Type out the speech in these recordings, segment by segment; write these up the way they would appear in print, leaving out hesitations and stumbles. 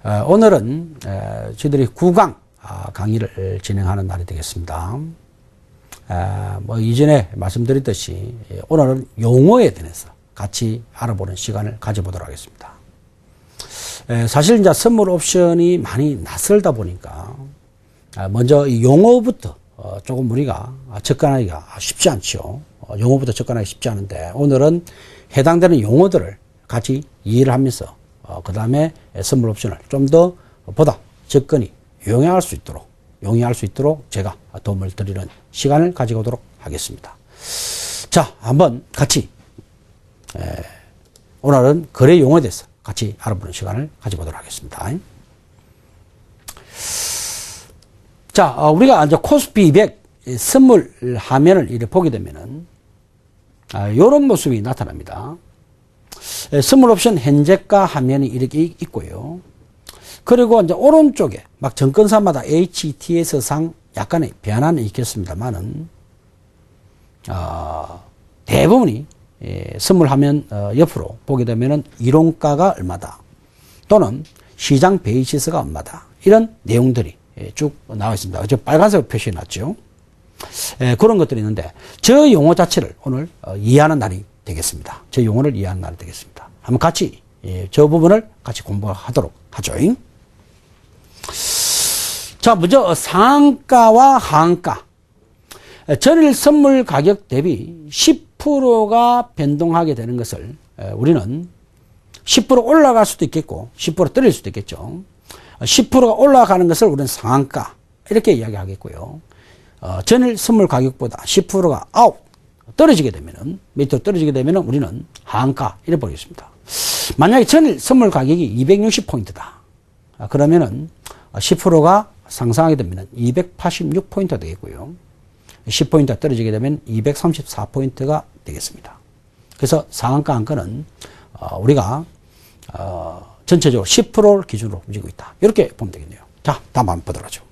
오늘은 저희들이 구강 강의를 진행하는 날이 되겠습니다. 뭐 이전에 말씀드렸듯이 오늘은 용어에 대해서 같이 알아보는 시간을 가져보도록 하겠습니다. 사실 이제 선물 옵션이 많이 낯설다 보니까 먼저 이 용어부터 조금 우리가 접근하기가 쉽지 않죠. 용어부터 접근하기 쉽지 않은데 오늘은 해당되는 용어들을 같이 이해를 하면서 그 다음에 선물 옵션을 좀 더 보다 접근이 용이할 수 있도록 제가 도움을 드리는 시간을 가지고 오도록 하겠습니다. 자, 한번 같이 오늘은 거래 용어에 대해서 같이 알아보는 시간을 가져보도록 하겠습니다. 자, 우리가 이제 코스피 200 선물 화면을 이렇게 보게 되면은 이런 모습이 나타납니다. 선물 옵션 현재가 화면이 이렇게 있고요. 그리고 이제 오른쪽에 막 증권사마다 HTS상 약간의 변화는 있겠습니다만은 대부분이 선물 화면 옆으로 보게 되면은 이론가가 얼마다 또는 시장 베이시스가 얼마다 이런 내용들이 쭉 나와 있습니다. 저 빨간색 표시해 놨죠. 그런 것들이 있는데 저 용어 자체를 오늘 이해하는 날이 되겠습니다. 저 용어를 이해하는 날이 되겠습니다. 한번 같이 저 부분을 같이 공부하도록 하죠. 자, 먼저 상한가와 하한가. 전일 선물 가격 대비 10%가 변동하게 되는 것을 우리는 10% 올라갈 수도 있겠고 10% 떨어질 수도 있겠죠. 10%가 올라가는 것을 우리는 상한가 이렇게 이야기하겠고요. 전일 선물 가격보다 10%가 떨어지게 되면은 밑으로 떨어지게 되면은 우리는 하한가 이래 버리겠습니다. 만약에 전일 선물 가격이 260포인트다. 그러면은 10%가 상승하게 되면 286포인트가 되겠고요. 10포인트가 떨어지게 되면 234포인트가 되겠습니다. 그래서 상한가 한가는 우리가 전체적으로 10%를 기준으로 움직이고 있다. 이렇게 보면 되겠네요. 자, 다음 한번 보도록 하죠.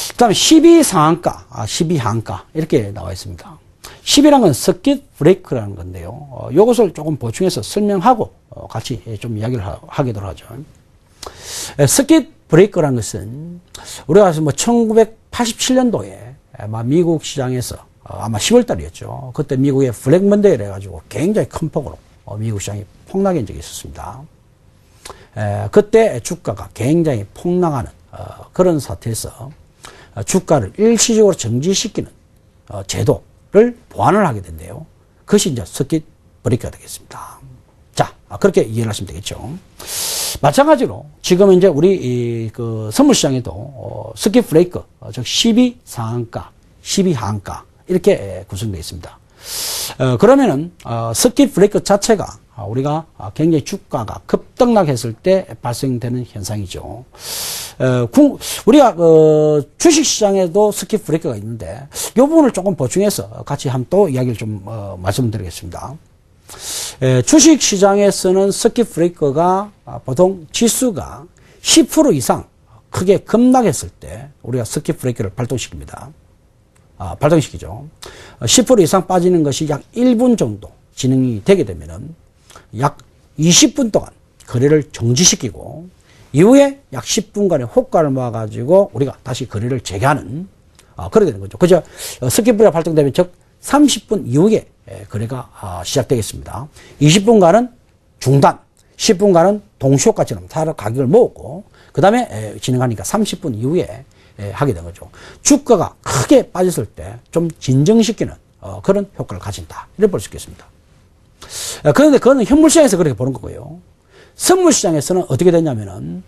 그 다음에 12상한가, 12하한가 이렇게 나와 있습니다. 10이라는 건 서킷 브레이크라는 건데요. 이것을 조금 보충해서 설명하고 같이 좀 이야기를 하기도 하죠. 서킷 브레이크라는 것은 우리가 뭐 1987년도에 미국 시장에서 아마 10월 달이었죠. 그때 미국의 블랙 먼데이를 해가지고 굉장히 큰 폭으로 미국 시장이 폭락한 적이 있었습니다. 그때 주가가 굉장히 폭락하는 그런 사태에서 주가를 일시적으로 정지시키는 제도를 보완을 하게 된대요. 그것이 이제 서킷 브레이크가 되겠습니다. 자, 그렇게 이해를 하시면 되겠죠. 마찬가지로 지금 이제 우리 그 선물 시장에도 서킷 브레이크, 즉 12상한가, 12하한가 이렇게 구성되어 있습니다. 그러면은 서킷 브레이크 자체가 우리가 굉장히 주가가 급등락했을 때 발생되는 현상이죠. 우리가 주식시장에도 서킷 브레이크가 있는데 이 부분을 조금 보충해서 같이 한번 또 이야기를 좀 말씀드리겠습니다. 주식시장에서는 서킷 브레이크가 보통 지수가 10% 이상 크게 급락했을 때 우리가 서킷 브레이크를 발동시킵니다. 발동시키죠. 10% 이상 빠지는 것이 약 1분 정도 진행이 되게 되면은 약 20분 동안 거래를 정지시키고 이후에 약 10분간의 호가를 모아가지고 우리가 다시 거래를 재개하는 그렇게 되는 거죠. 그죠? 서킷 브레이크가 발동되면 즉 30분 이후에 거래가 시작되겠습니다. 20분간은 중단, 10분간은 동시효과처럼 가격을 모으고 그 다음에 진행하니까 30분 이후에 하게 된 거죠. 주가가 크게 빠졌을 때 좀 진정시키는 그런 효과를 가진다. 이렇게 볼 수 있겠습니다. 그런데 그거는 현물시장에서 그렇게 보는 거고요. 선물시장에서는 어떻게 되냐면은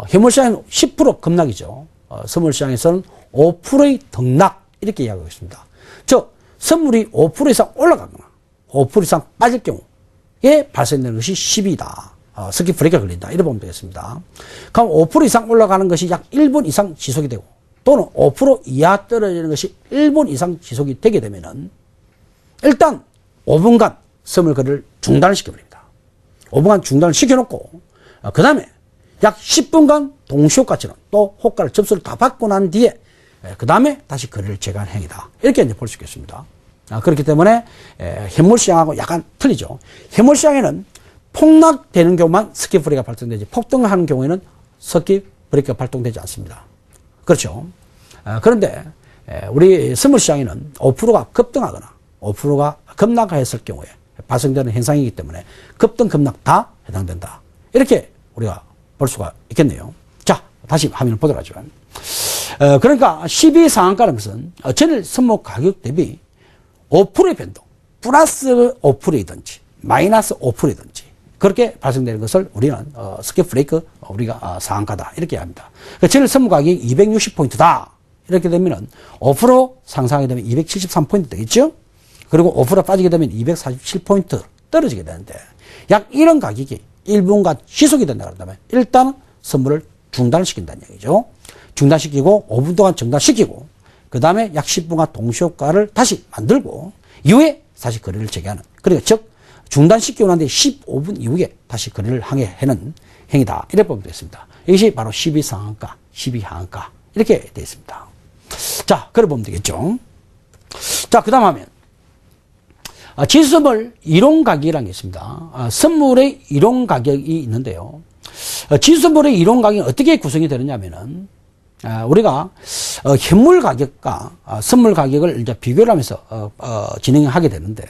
현물시장은 10% 급락이죠. 선물시장에서는 5%의 등락 이렇게 이야기하고 있습니다. 즉 선물이 5% 이상 올라가거나 5% 이상 빠질 경우에 발생되는 것이 10이다. 서킷 브레이크가 걸린다. 이렇게 보면 되겠습니다. 그럼 5% 이상 올라가는 것이 약 1분 이상 지속이 되고 또는 5% 이하 떨어지는 것이 1분 이상 지속이 되게 되면은 일단 5분간 선물 거래를 중단을 시켜버립니다. 5분간 중단을 시켜놓고 그 다음에 약 10분간 동시효과처럼 또 호가를 접수를 다 받고 난 뒤에 그 다음에 다시 거래를 재개하는 행위다. 이렇게 이제 볼 수 있겠습니다. 그렇기 때문에 현물시장하고 약간 틀리죠. 현물시장에는 폭락되는 경우만 서킷 브레이크가 발동되지 폭등하는 경우에는 서킷 브레이크가 발동되지 않습니다. 그렇죠. 그런데 우리 선물 시장에는 5%가 급등하거나 5%가 급락했을 경우에 발생되는 현상이기 때문에 급등, 급락 다 해당된다. 이렇게 우리가 볼 수가 있겠네요. 자, 다시 화면을 보도록 하죠. 그러니까 12 상한가라는 것은 전일 선물 가격 대비 5%의 변동, 플러스 5%이든지 마이너스 5%이든지 그렇게 발생되는 것을 우리는 서킷 브레이크 우리가 상한가다 이렇게 합니다. 그러니까 전일 선물 가격이 260포인트다 이렇게 되면은 5% 상승하게 되면 273포인트 되겠죠. 그리고 5% 빠지게 되면 247포인트 떨어지게 되는데 약 이런 가격이 1분간 지속이 된다 그런다면 일단은 선물을 중단시킨다는 얘기죠. 중단시키고 5분 동안 중단시키고 그 다음에 약 10분간 동시효과를 다시 만들고 이후에 다시 거래를 재개하는, 그러니까 즉 중단시키고 난 뒤에 15분 이후에 다시 거래를 하는 행위다 이렇게 보면 되겠습니다. 이것이 바로 12 상한가, 12 하한가 이렇게 되어 있습니다. 자, 그래 보면 되겠죠. 자, 그 다음 하면 지수선물 이론가격이라는 게 있습니다. 선물의 이론가격이 있는데요. 지수선물의 이론가격이 어떻게 구성이 되느냐면은 우리가 현물 가격과 선물 가격을 이제 비교를 하면서 진행하게 되는데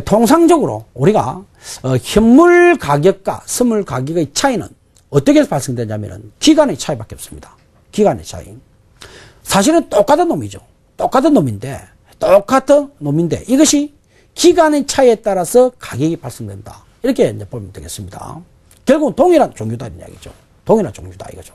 통상적으로 우리가 현물 가격과 선물 가격의 차이는 어떻게 발생되냐면은 기간의 차이밖에 없습니다. 기간의 차이. 사실은 똑같은 놈이죠. 똑같은 놈인데 이것이 기간의 차이에 따라서 가격이 발생된다. 이렇게 이제 보면 되겠습니다. 결국은 동일한 종류다 이런 이야기죠. 동일한 종류다 이거죠.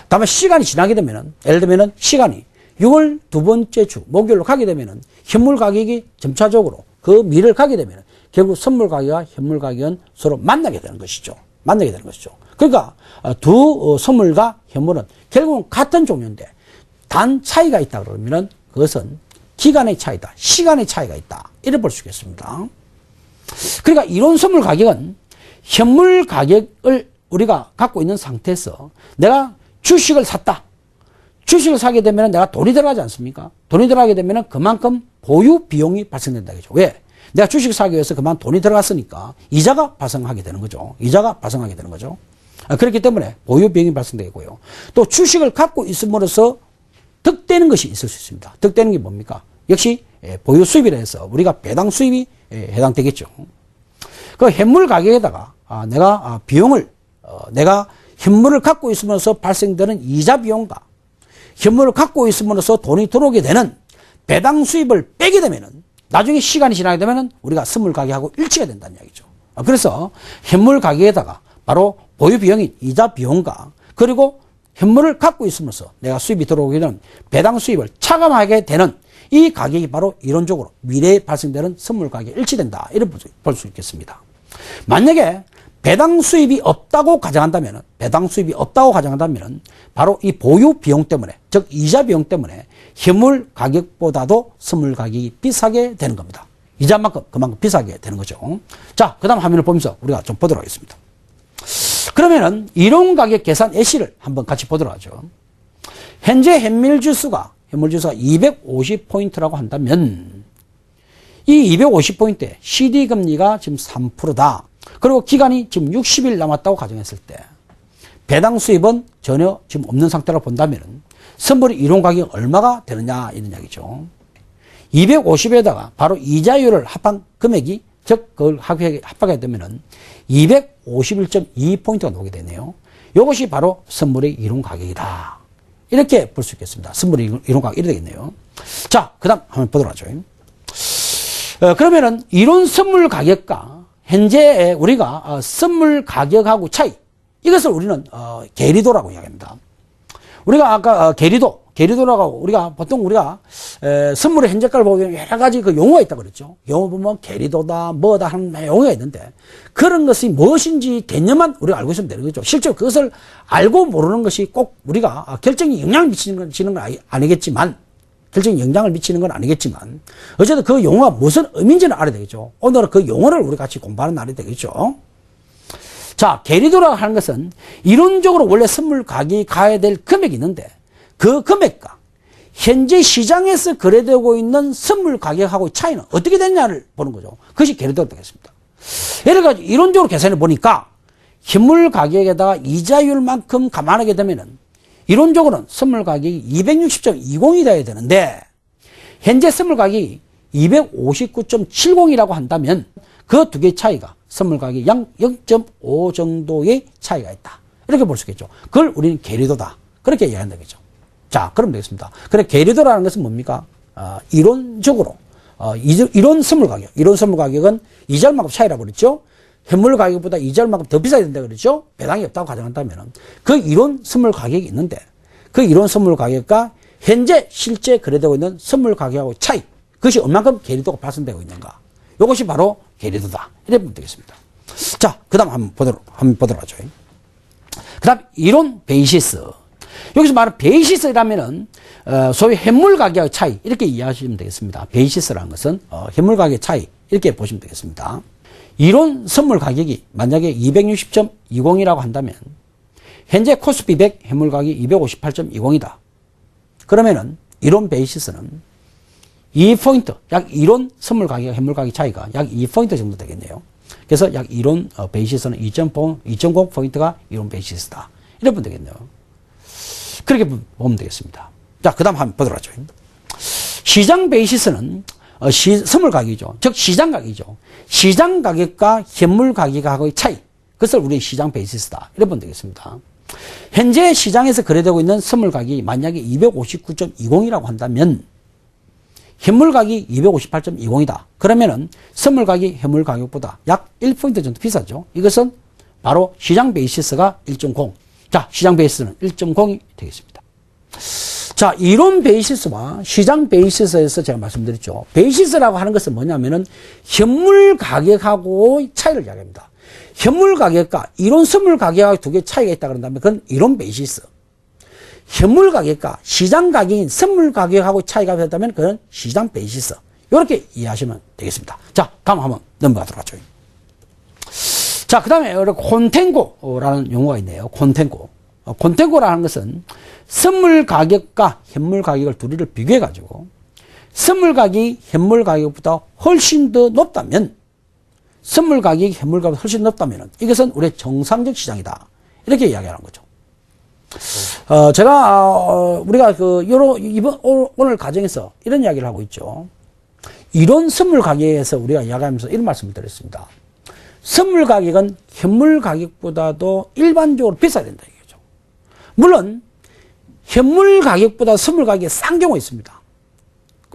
다만 시간이 지나게 되면은, 예를 들면은 시간이 6월 두 번째 주 목요일로 가게 되면은 현물 가격이 점차적으로 그 미를 가게 되면은 결국 선물 가격과 현물 가격은 서로 만나게 되는 것이죠. 그러니까 두 선물과 현물은 결국은 같은 종류인데 단 차이가 있다 그러면은 그것은 기간의 차이다, 시간의 차이가 있다 이렇게 볼 수 있겠습니다. 그러니까 이론 선물 가격은 현물 가격을 우리가 갖고 있는 상태에서 내가 주식을 샀다. 주식을 사게 되면 내가 돈이 들어가지 않습니까? 돈이 들어가게 되면 그만큼 보유 비용이 발생된다. 그죠? 왜? 내가 주식을 사기 위해서 그만 돈이 들어갔으니까 이자가 발생하게 되는 거죠. 그렇기 때문에 보유 비용이 발생되고요. 또 주식을 갖고 있음으로써 득되는 것이 있을 수 있습니다. 득되는 게 뭡니까? 역시 보유 수입이라 해서 우리가 배당 수입이 해당되겠죠. 그 현물 가격에다가 내가 비용을 내가 현물을 갖고 있으면서 발생되는 이자 비용과 현물을 갖고 있음으로써 돈이 들어오게 되는 배당 수입을 빼게 되면은 나중에 시간이 지나게 되면은 우리가 선물 가격하고 일치가 된다는 이야기죠. 그래서 현물 가격에다가 바로 보유 비용인 이자 비용과 그리고 현물을 갖고 있으면서 내가 수입이 들어오게 되는 배당 수입을 차감하게 되는 이 가격이 바로 이론적으로 미래에 발생되는 선물 가격에 일치된다. 이렇게 볼 수 있겠습니다. 만약에 배당 수입이 없다고 가정한다면 바로 이 보유 비용 때문에, 즉 이자 비용 때문에 현물 가격보다도 선물 가격이 비싸게 되는 겁니다. 이자만큼 그만큼 비싸게 되는 거죠. 자, 그 다음 화면을 보면서 우리가 좀 보도록 하겠습니다. 그러면은 이론 가격 계산 예시를 한번 같이 보도록 하죠. 현재 현물 지수가 250포인트라고 한다면 이 250포인트에 CD 금리가 지금 3%다. 그리고 기간이 지금 60일 남았다고 가정했을 때 배당 수입은 전혀 지금 없는 상태라고 본다면 선물의 이론 가격이 얼마가 되느냐 이런 이야기죠. 250에다가 바로 이자율을 합한 금액이 즉 그걸 합하게 되면은 251.2포인트가 나오게 되네요. 이것이 바로 선물의 이론 가격이다. 이렇게 볼 수 있겠습니다. 선물의 이론 가격 이렇게 되겠네요. 자, 그 다음 한번 보도록 하죠. 그러면은 이론 선물 가격과 현재 우리가 선물 가격하고 차이, 이것을 우리는 계리도라고 이야기합니다. 우리가 아까 계리도라고 우리가 보통 우리가 선물의 현재가를 보면 여러 가지 그 용어가 있다고 그랬죠. 용어 보면 계리도다 뭐다 하는 용어가 있는데 그런 것이 무엇인지 개념만 우리가 알고 있으면 되는 거죠. 실제로 그것을 알고 모르는 것이 꼭 우리가 결정이 영향을 미치는 건 아니겠지만 어쨌든 그 용어가 무슨 의미인지는 알아야 되겠죠. 오늘은 그 용어를 우리 같이 공부하는 날이 되겠죠. 자, 계리도라고 하는 것은 이론적으로 원래 선물 가격이 가야 될 금액이 있는데 그 금액과 현재 시장에서 거래되고 있는 선물 가격하고 차이는 어떻게 되느냐를 보는 거죠. 그것이 계리도가 되겠습니다. 예를 들어 이론적으로 계산해 보니까 현물 가격에다가 이자율만큼 감안하게 되면은 이론적으로는 선물 가격이 260.20이 돼야 되는데 현재 선물 가격이 259.70이라고 한다면 그 두 개의 차이가 선물 가격이 약 0.5 정도의 차이가 있다. 이렇게 볼 수 있겠죠. 그걸 우리는 계리도다. 그렇게 이해한다. 그죠. 자, 그럼 되겠습니다. 그래, 계리도라는 것은 뭡니까? 이론적으로, 이론 선물 가격은 이자율만큼 차이라고 그랬죠. 현물 가격보다 이자율만큼 더 비싸야 된다 그랬죠. 배당이 없다고 가정한다면 그 이론 선물 가격이 있는데 그 이론 선물 가격과 현재 실제 거래되고 있는 선물 가격하고 차이, 그것이 얼만큼 계리도가 발생되고 있는가. 이것이 바로 계리도다. 이렇게 보면 되겠습니다. 자, 그 다음 한번 보도록 하죠. 그 다음 이론 베이시스. 여기서 말하는 베이시스라면은 소위 현물 가격의 차이 이렇게 이해하시면 되겠습니다. 베이시스라는 것은 현물 가격의 차이 이렇게 보시면 되겠습니다. 이론 선물 가격이 만약에 260.20이라고 한다면 현재 코스피 100 현물 가격이 258.20이다. 그러면은 이론 베이시스는 2포인트, 약 이론 선물 가격, 현물 가격 차이가 약 2포인트 정도 되겠네요. 그래서 약 이론 베이시스는 2.0포인트가 이론 베이시스다. 이렇게 보면 되겠네요. 그렇게 보면 되겠습니다. 자, 그 다음 한번 보도록 하죠. 시장 베이시스는 선물 가격이죠. 즉, 시장 가격이죠. 시장 가격과 현물 가격하고의 차이. 그것을 우리 시장 베이시스다. 이렇게 보면 되겠습니다. 현재 시장에서 거래되고 있는 선물 가격이 만약에 259.20이라고 한다면 현물 가격이 258.20이다. 그러면은 선물 가격이 현물 가격보다 약 1포인트 정도 비싸죠. 이것은 바로 시장 베이시스가 1.0. 자, 시장 베이시스는 1.0이 되겠습니다. 자, 이론 베이시스와 시장 베이시스에서 제가 말씀드렸죠. 베이시스라고 하는 것은 뭐냐면은 현물 가격하고 차이를 이야기합니다. 현물 가격과 이론 선물 가격하고 두 개의 차이가 있다 그런다면 그건 이론 베이시스. 현물 가격과 시장 가격인 선물 가격하고 차이가 있다면 그건 시장 베이시스. 이렇게 이해하시면 되겠습니다. 자, 다음 한번 넘어가도록 하죠. 자, 그 다음에 콘탱고라는 용어가 있네요. 콘탱고라는 것은 선물 가격과 현물 가격을 둘이를 비교해가지고 선물 가격이 현물 가격보다 훨씬 더 높다면 선물 가격이 현물 가격보다 훨씬 높다면 이것은 우리의 정상적 시장이다. 이렇게 이야기하는 거죠. 우리가 오늘 과정에서 이런 이야기를 하고 있죠. 이론 선물 가격에서 우리가 이야기하면서 이런 말씀을 드렸습니다. 선물 가격은 현물 가격보다도 일반적으로 비싸야 된다. 이거죠. 물론, 현물 가격보다 선물 가격이 싼 경우가 있습니다.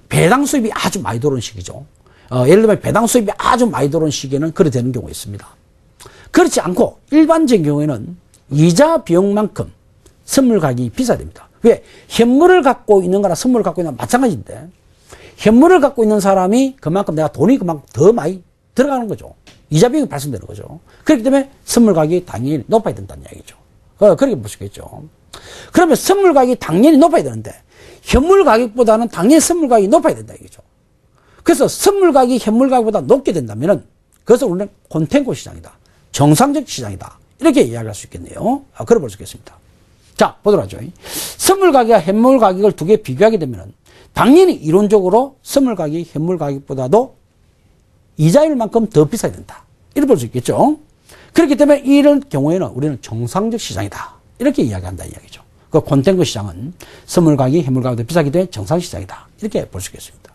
배당 수입이 아주 많이 들어오는 시기죠. 예를 들면 배당 수입이 아주 많이 들어오는 시기에는 그래 되는 경우가 있습니다. 그렇지 않고 일반적인 경우에는 이자 비용만큼 선물 가격이 비싸야 됩니다. 왜? 현물을 갖고 있는 거나 선물을 갖고 있는 거나 마찬가지인데 현물을 갖고 있는 사람이 그만큼 내가 돈이 그만큼 더 많이 들어가는 거죠. 이자 비용이 발생되는 거죠. 그렇기 때문에 선물 가격이 당연히 높아야 된다는 이야기죠. 그렇게 볼 수 있겠죠. 그러면 선물 가격이 당연히 높아야 되는데 현물 가격보다는 당연히 선물 가격이 높아야 된다 이거죠. 그래서 선물 가격이 현물 가격보다 높게 된다면은 그것을 우리는 콘탱고 시장이다. 정상적 시장이다. 이렇게 이야기할 수 있겠네요. 그래 볼 수 있겠습니다. 자, 보도록 하죠. 선물 가격과 현물 가격을 두 개 비교하게 되면은 당연히 이론적으로 선물 가격이 현물 가격보다도 이자율만큼 더 비싸야 된다. 이렇게 볼 수 있겠죠. 그렇기 때문에 이런 경우에는 우리는 정상적 시장이다. 이렇게 이야기한다 이야기죠. 그 콘탱고 시장은 선물 가격이 현물 가격보다 비싸기 때문에 정상 시장이다. 이렇게 볼 수 있겠습니다.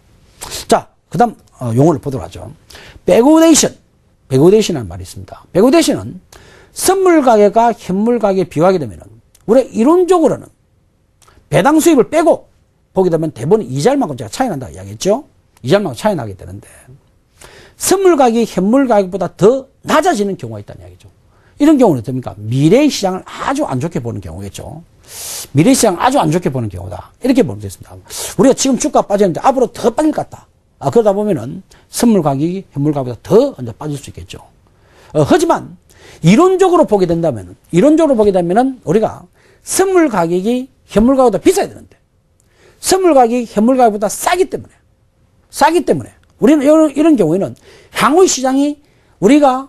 자, 그 다음 용어를 보도록 하죠. 백오데이션이라는 말이 있습니다. 백오데이션은 선물 가격과 현물 가격에 비교하게 되면 우리 이론적으로는 배당 수입을 빼고 보게 되면 대부분 이자율만큼 제가 차이 난다 이야기했죠. 이자율만큼 차이 나게 되는데 선물 가격이 현물 가격보다 더 낮아지는 경우가 있다는 이야기죠. 이런 경우는 어떻습니까? 미래의 시장을 아주 안 좋게 보는 경우겠죠. 미래 시장 아주 안 좋게 보는 경우다. 이렇게 보면 되겠습니다. 우리가 지금 주가 빠졌는데 앞으로 더 빠질 것 같다. 그러다 보면은 선물 가격이 현물 가격보다 더 이제 빠질 수 있겠죠. 하지만 이론적으로 보게 된다면 우리가 선물 가격이 현물 가격보다 비싸야 되는데 선물 가격이 현물 가격보다 싸기 때문에 우리는 이런 경우에는 향후 시장이 우리가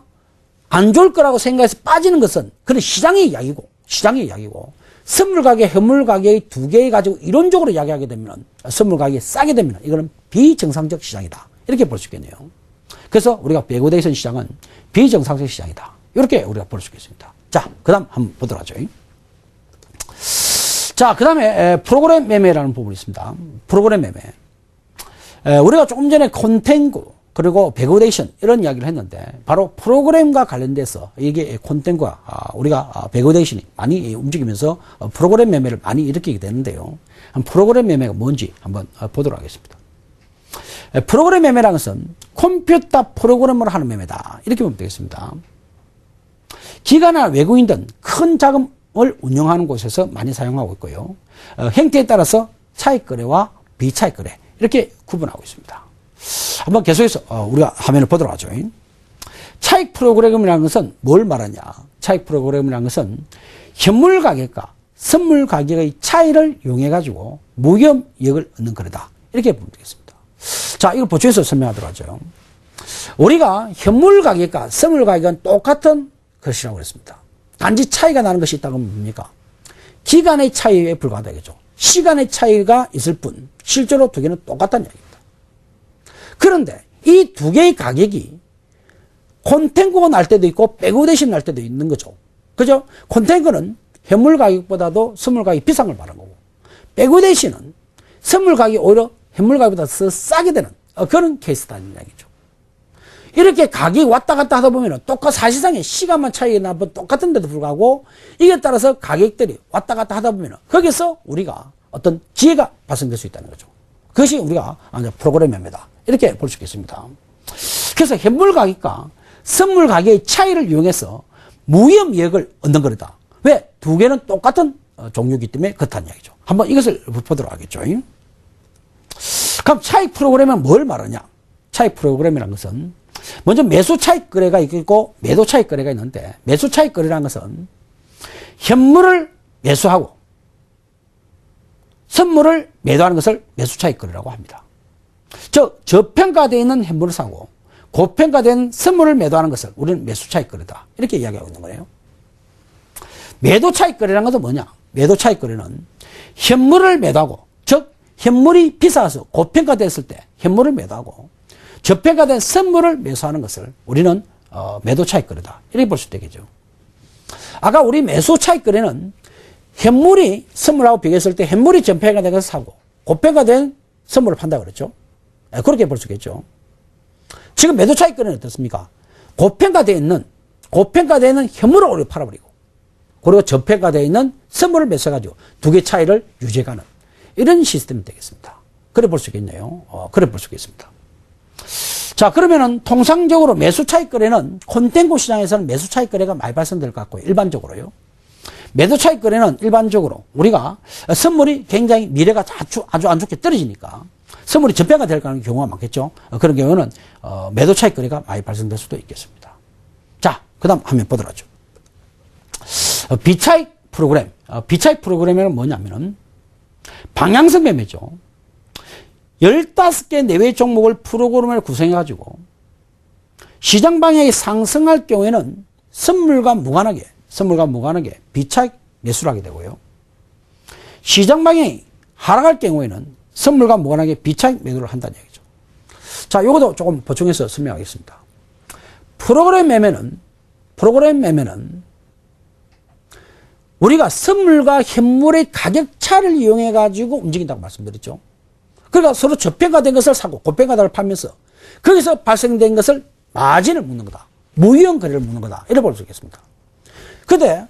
안 좋을 거라고 생각해서 빠지는 것은 그런 시장의 이야기고 선물 가격, 현물 가격의 두 개 가지고 이론적으로 이야기하게 되면 선물 가격이 싸게 되면 이거는 비정상적 시장이다. 이렇게 볼 수 있겠네요. 그래서 우리가 배고데이션 시장은 비정상적 시장이다. 이렇게 우리가 볼 수 있겠습니다. 자, 그 다음 한번 보도록 하죠. 자, 그 다음에 프로그램 매매라는 부분이 있습니다. 프로그램 매매. 우리가 조금 전에 콘텐츠 그리고 배고데이션 이런 이야기를 했는데 바로 프로그램과 관련돼서 이게 콘텐츠와 우리가 배고데이션이 많이 움직이면서 프로그램 매매를 많이 일으키게 되는데요. 프로그램 매매가 뭔지 한번 보도록 하겠습니다. 프로그램 매매라는 것은 컴퓨터 프로그램으로 하는 매매다. 이렇게 보면 되겠습니다. 기관이나 외국인들은 큰 자금을 운영하는 곳에서 많이 사용하고 있고요. 형태에 따라서 차익 거래와 비차익 거래 이렇게 구분하고 있습니다. 한번 계속해서 우리가 화면을 보도록 하죠. 차익 프로그램이라는 것은 뭘 말하냐? 차익 프로그램이라는 것은 현물 가격과 선물 가격의 차이를 이용해 가지고 무기업 이익을 얻는 거래다. 이렇게 보면 되겠습니다. 자, 이걸 보충해서 설명하도록 하죠. 우리가 현물 가격과 선물 가격은 똑같은 것이라고 그랬습니다. 단지 차이가 나는 것이 있다고 하면 뭡니까? 기간의 차이에 불과하다겠죠. 시간의 차이가 있을 뿐 실제로 두 개는 똑같다는 이야기입니다. 그런데 이 두 개의 가격이 콘텐츠가 날 때도 있고 배고데이션 날 때도 있는 거죠. 그죠? 콘텐츠는 현물 가격보다도 선물 가격이 비싼 걸 말하는 거고, 배고데이션은 선물 가격이 오히려 현물 가격보다 더 싸게 되는 그런 케이스다는 이야기죠. 이렇게 가격이 왔다 갔다 하다 보면 사실상의 시간만 차이가 나면 똑같은데도 불구하고 이에 따라서 가격들이 왔다 갔다 하다 보면 거기서 우리가 어떤 기회가 발생될 수 있다는 거죠. 그것이 우리가 프로그램 매매다. 이렇게 볼 수 있겠습니다. 그래서 현물 가격과 선물 가격의 차이를 이용해서 무위험 이익을 얻는 거다. 왜? 두 개는 똑같은 종류이기 때문에 그렇다는 이야기죠. 한번 이것을 보도록 하겠죠. 그럼 차익 프로그램은 뭘 말하냐? 차익 프로그램이라는 것은 먼저 매수 차익 거래가 있고 매도 차익 거래가 있는데, 매수 차익 거래라는 것은 현물을 매수하고 선물을 매도하는 것을 매수 차익 거래라고 합니다. 즉 저평가되어 있는 현물을 사고 고평가된 선물을 매도하는 것을 우리는 매수 차익 거래다. 이렇게 이야기하고 있는 거예요. 매도 차익 거래라는 것은 뭐냐? 매도 차익 거래는 현물을 매도하고, 즉 현물이 비싸서 고평가됐을 때 현물을 매도하고 저평가된 선물을 매수하는 것을 우리는 매도 차익 거래다. 이렇게 볼 수 있겠죠. 아까 우리 매수 차익 거래는 현물이 선물하고 비교했을 때 현물이 저평가된 것을 사고 고평가된 선물을 판다고 그랬죠. 그렇게 볼 수 있겠죠. 지금 매도 차익 거래는 어떻습니까? 고평가되어 있는 현물을 오히려 팔아버리고, 그리고 저평가되어 있는 선물을 매수해가지고 두 개 차이를 유지해가는 이런 시스템이 되겠습니다. 그래 볼 수 있겠네요. 그래 볼 수 있겠습니다. 자, 그러면은 통상적으로 매수 차익 거래는 콘텐츠 시장에서는 매수 차익 거래가 많이 발생될 것 같고요. 일반적으로요. 매도 차익 거래는 일반적으로 우리가 선물이 굉장히 미래가 아주 안 좋게 떨어지니까 선물이 저평가 될 경우가 많겠죠. 그런 경우는 매도 차익 거래가 많이 발생될 수도 있겠습니다. 자, 그 다음 화면 보도록 하죠. 비차익 프로그램. 비차익 프로그램은 뭐냐면은 방향성 매매죠. 15개 내외 종목을 프로그램을 구성해가지고 시장 방향이 상승할 경우에는 선물과 무관하게 비차익 매수를 하게 되고요. 시장 방향이 하락할 경우에는 선물과 무관하게 비차익 매도를 한다는 얘기죠. 자, 이것도 조금 보충해서 설명하겠습니다. 프로그램 매매는 우리가 선물과 현물의 가격 차를 이용해 가지고 움직인다고 말씀드렸죠. 그러니까 서로 저평가된 것을 사고 고평가를 팔면서 거기서 발생된 것을 마진을 묶는 거다. 무이용 거래를 묶는 거다. 이렇게 볼 수 있겠습니다. 근데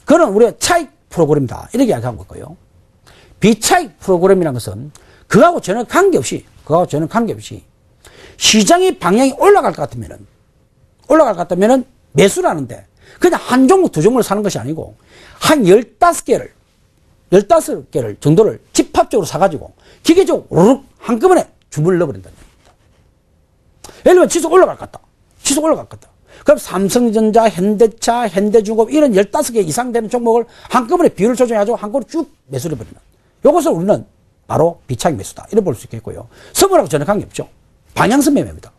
그건 우리가 차익 프로그램이다. 이렇게 이야기하고 있고요. 비차익 프로그램이라는 것은 그거하고 전혀 관계없이 시장의 방향이 올라갈 것 같으면은 매수를 하는데 그냥 한 종목 두 종목을 사는 것이 아니고 한 15개를 정도를 집합적으로 사가지고 기계적으로 오르륵 한꺼번에 주문을 넣어버린다는 얘기입니다. 예를 들면 지수 올라갈 것 같다. 그럼 삼성전자, 현대차, 현대중공업 이런 15개 이상 되는 종목을 한꺼번에 비율을 조정해가지고 한꺼번에 쭉 매수를 해버리는, 이것을 우리는 바로 비차익 매수다. 이렇게 볼 수 있겠고요. 선물하고 전혀 관계없죠. 방향성 매매입니다.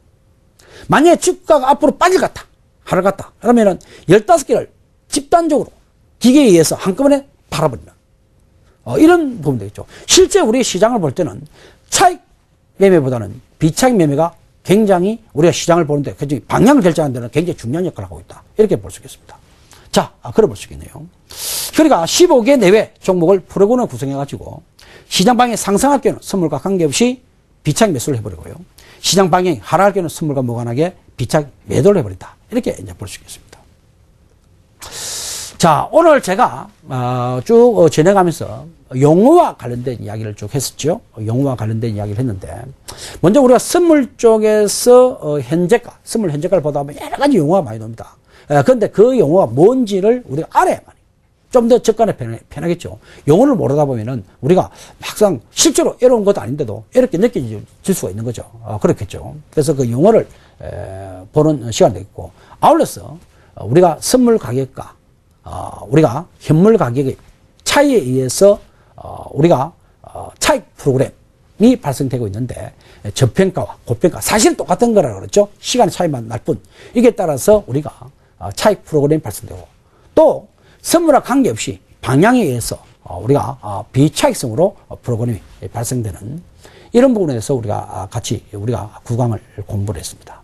만약에 주가가 앞으로 빠질 것 같다, 하락 같다, 그러면은 15개를 집단적으로 기계에 의해서 한꺼번에 팔아버리는 이런 부분이 되겠죠. 실제 우리 시장을 볼 때는 차익 매매보다는 비차익 매매가 굉장히 우리가 시장을 보는데 굉장히 방향을 결정하는 데는 굉장히 중요한 역할을 하고 있다. 이렇게 볼 수 있겠습니다. 자, 그래 볼 수 있겠네요. 그러니까 15개 내외 종목을 프로그램을 구성해가지고 시장 방향이 상승할 경우는 선물과 관계없이 비차익 매수를 해버리고요. 시장 방향이 하락할 경우는 선물과 무관하게 비차익 매도를 해버린다. 이렇게 이제 볼 수 있겠습니다. 자, 오늘 제가 쭉 진행하면서 용어와 관련된 이야기를 쭉 했었죠. 용어와 관련된 이야기를 했는데 먼저 우리가 선물 쪽에서 현재가, 선물 현재가를 보다 보면 여러 가지 용어가 많이 나옵니다. 그런데 그 용어가 뭔지를 우리가 알아야만 좀 더 접근에 편하겠죠. 용어를 모르다 보면은 우리가 막상 실제로 어려운 것도 아닌데도 이렇게 느껴질 수가 있는 거죠. 그렇겠죠. 그래서 그 용어를 보는 시간이 되겠고, 아울러서 우리가 선물 가격과 우리가 현물 가격의 차이에 의해서 우리가 차익 프로그램이 발생되고 있는데 저평가와 고평가 사실은 똑같은 거라 그랬죠. 시간의 차이만 날 뿐. 이게 따라서 우리가 차익 프로그램이 발생되고 또 선물과 관계없이 방향에 의해서 우리가 비차익성으로 프로그램이 발생되는 이런 부분에 대해서 우리가 같이 우리가 구강을 공부를 했습니다.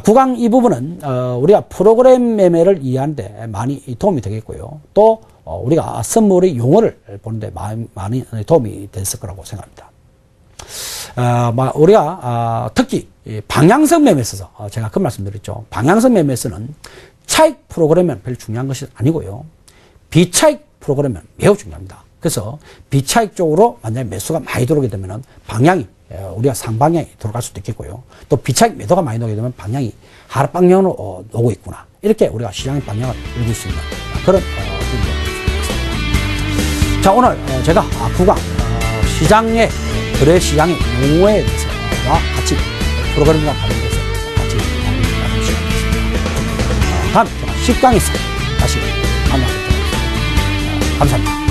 구강 이 부분은 우리가 프로그램 매매를 이해하는데 많이 도움이 되겠고요. 또 우리가 선물의 용어를 보는데 많이 도움이 됐을 거라고 생각합니다. 우리가 특히 방향성 매매에 있어서 제가 그 말씀드렸죠. 방향성 매매에서는 차익 프로그램은 별로 중요한 것이 아니고요. 비차익 프로그램은 매우 중요합니다. 그래서 비차익 쪽으로 만약에 매수가 많이 들어오게 되면 방향이 우리가 상방향이 들어갈 수도 있겠고요. 또 비차익 매도가 많이 나오게 되면 방향이 하락 방향으로 오고 있구나. 이렇게 우리가 시장의 방향을 읽을 수 있는 그런 부분입니다. 자, 오늘 제가 구강 시장의 거래 시장의 용어에 대해서 같이 프로그램과 관련돼서 같이 나누는 시간이었습니다. 다음 10강에서 다시 만나뵙도록 하겠습니다. 감사합니다.